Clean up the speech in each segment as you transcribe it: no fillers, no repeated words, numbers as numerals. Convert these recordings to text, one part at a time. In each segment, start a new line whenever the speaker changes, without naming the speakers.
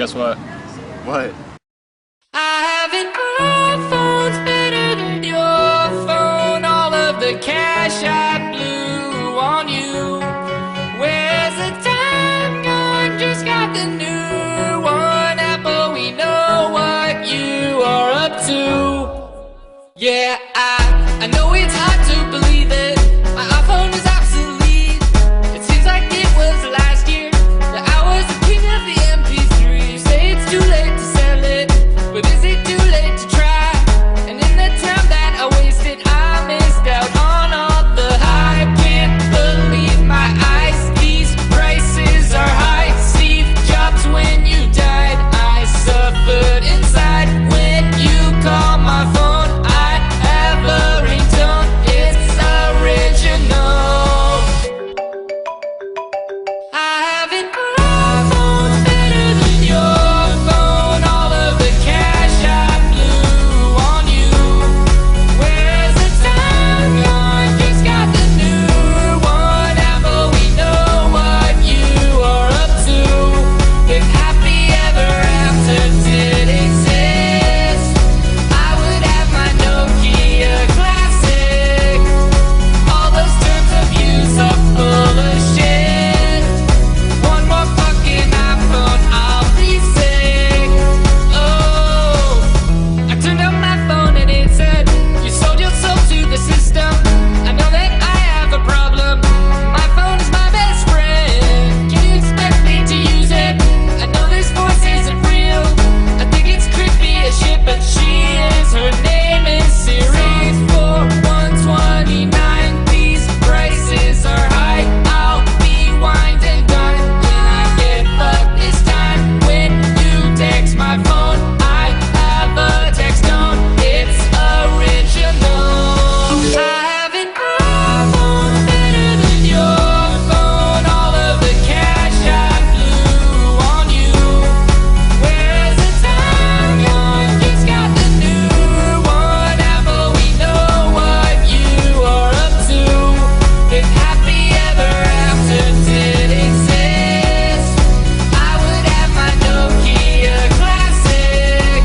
Guess what?
What?
I have an iPhone's better than your phone. All of the cash I blew on you. Where's the time gone? Just got the new one. Apple, we know what you are up to. Yeah, I know it's hard to believe it. My iPhone is obsolete. It seems like it was last year that I was the king of the MP3. You say it's too late to sell it, but is it too late to try? And in the time that I wasted, I missed out on all the hype. Can't believe my eyes, these prices are high. Steve Jobs, when you died, I suffered inside. When you call my phone, I have a ringtone, it's original. I have an iPhone better than your phone. All of the cash I blew on you. Where's the time gone? Just got the new one. Apple, we know what you are up to. If happy ever after did exist, I would have my Nokia Classic. All those terms of use are full of shit. One more fucking iPhone, I'll be sick. Oh, I turned on my phone and it said, you sold your soul to the system. I know that I have a problem. My phone is my best friend. Can you expect me to use it? I know this voice isn't real. I think it's creepy as shit, but she is. Her name is Siri. For 129, these prices are high. I'll be wined and done when I get fucked this time. When you text my phone, I have a text tone. It's original. I have an iPhone better than your phone. All of the cash I blew on you. Where's the time gone? Just got the new one. Apple, we know what you are up to. If happy ever after did exist, I would have my Nokia Classic.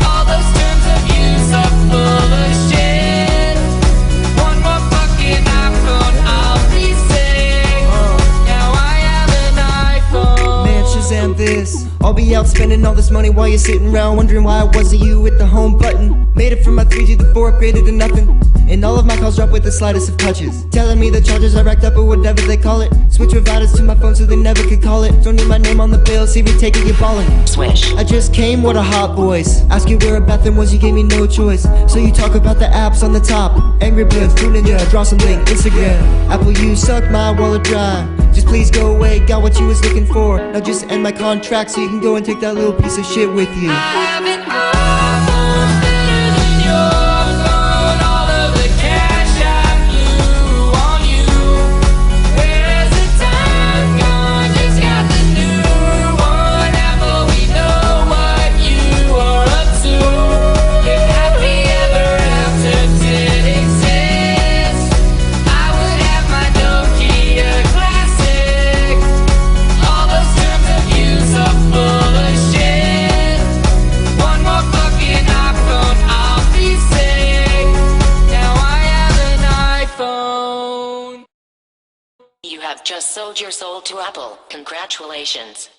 All those terms of use are full of shit. One more fucking iPhone, I'll be sick. Now I have an iPhone.
Man, Shazam this. I'll be out spending all this money while you're sitting around wondering why it wasn't you with the home button. Made it from my 3G to 4, upgraded to nothing. And all of my calls drop with the slightest of touches. Telling me the charges are racked up or whatever they call it. Switch providers to my phone so they never could call it. Don't need my name on the bill, see me take it, you're ballin'.
Swish.
I just came, what a hot voice. Ask you where a bathroom was, you gave me no choice. So you talk about the apps on the top. Angry Birds, Fruit Ninja, draw something, Instagram. Apple, you suck my wallet dry. Just please go away, got what you was looking for. Now just end my contract so you can go and take that little piece of shit with you.
I have an iPhone better than your phone. All of the cash I blew on you. Where's the time gone? Just got the new one. Apple, we know what you are up to. If happy ever after did exist, I would have my Nokia Classic. All those terms of use are full of shit. One more fucking iPhone, I'll be sick. Now I have an iPhone.
You have just sold your soul to Apple. Congratulations.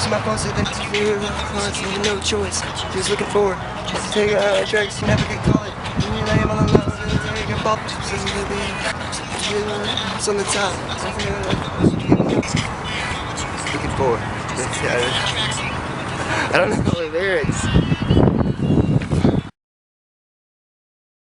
My phone said that no choice. She was looking forward. Just take drugs, you never could call it. When you lay on the left, take a bop. It's on the top. Looking forward. I don't know the lyrics.